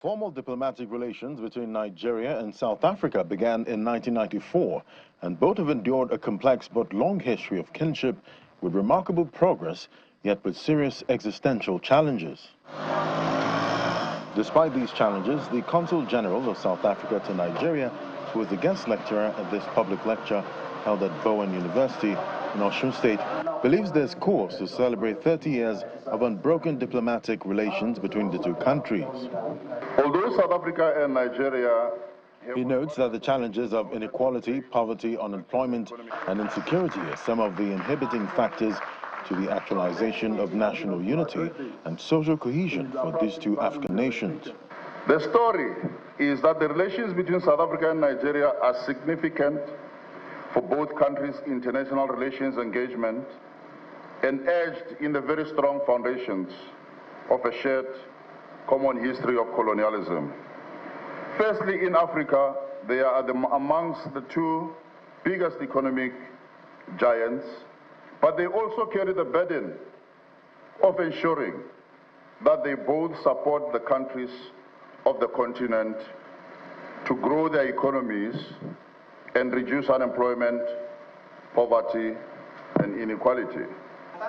Formal diplomatic relations between Nigeria and South Africa began in 1994, and both have endured a complex but long history of kinship with remarkable progress, yet with serious existential challenges. Despite these challenges, the Consul General of South Africa to Nigeria, who is the guest lecturer at this public lecture held at BOWEN University in Osun State, believes there's cause to celebrate 30 years of unbroken diplomatic relations between the two countries. Although South Africa and Nigeria... He notes that the challenges of inequality, poverty, unemployment, and insecurity are some of the inhibiting factors to the actualization of national unity and social cohesion for these two African nations. The story is that the relations between South Africa and Nigeria are significant for both countries' international relations engagement and edged in the very strong foundations of a shared common history of colonialism. Firstly, in Africa, they are amongst the two biggest economic giants, but they also carry the burden of ensuring that they both support the countries of the continent to grow their economies and reduce unemployment, poverty, and inequality.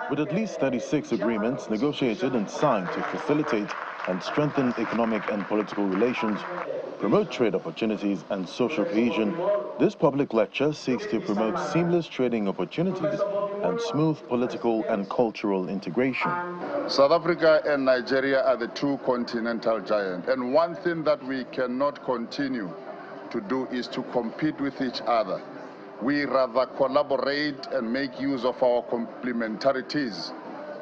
With at least 36 agreements negotiated and signed to facilitate and strengthen economic and political relations, promote trade opportunities and social cohesion, this public lecture seeks to promote seamless trading opportunities and smooth political and cultural integration. South Africa and Nigeria are the two continental giants, and one thing that we cannot continue to do is to compete with each other. We rather collaborate and make use of our complementarities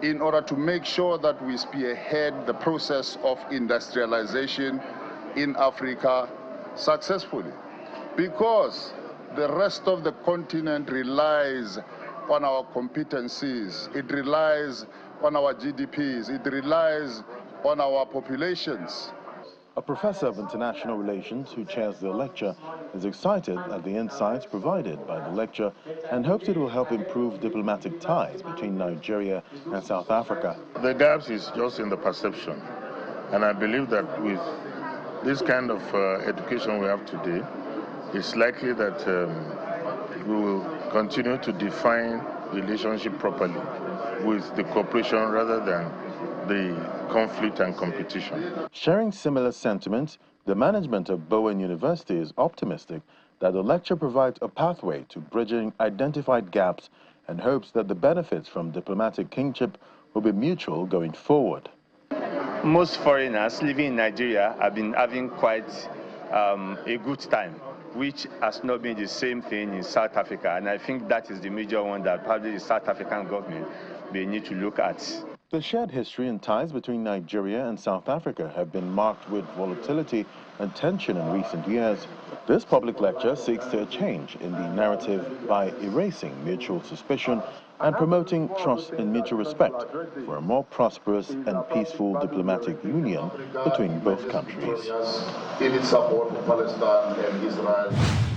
in order to make sure that we spearhead the process of industrialization in Africa successfully. Because the rest of the continent relies on our competencies, it relies on our GDPs, it relies on our populations. A professor of international relations who chairs the lecture is excited at the insights provided by the lecture and hopes it will help improve diplomatic ties between Nigeria and South Africa. The gaps is just in the perception, and I believe that with this kind of education we have today, it's likely that we will continue to define relationship properly with the cooperation rather than the conflict and competition. Sharing similar sentiments, the management of BOWEN University is optimistic that the lecture provides a pathway to bridging identified gaps and hopes that the benefits from diplomatic kinship will be mutual going forward. Most foreigners living in Nigeria have been having quite a good time, which has not been the same thing in South Africa, and I think that is the major one that probably the South African government may need to look at. The shared history and ties between Nigeria and South Africa have been marked with volatility and tension in recent years. This public lecture seeks to change in the narrative by erasing mutual suspicion and promoting trust and mutual respect for a more prosperous and peaceful diplomatic union between both countries. In its support for Palestine and Israel.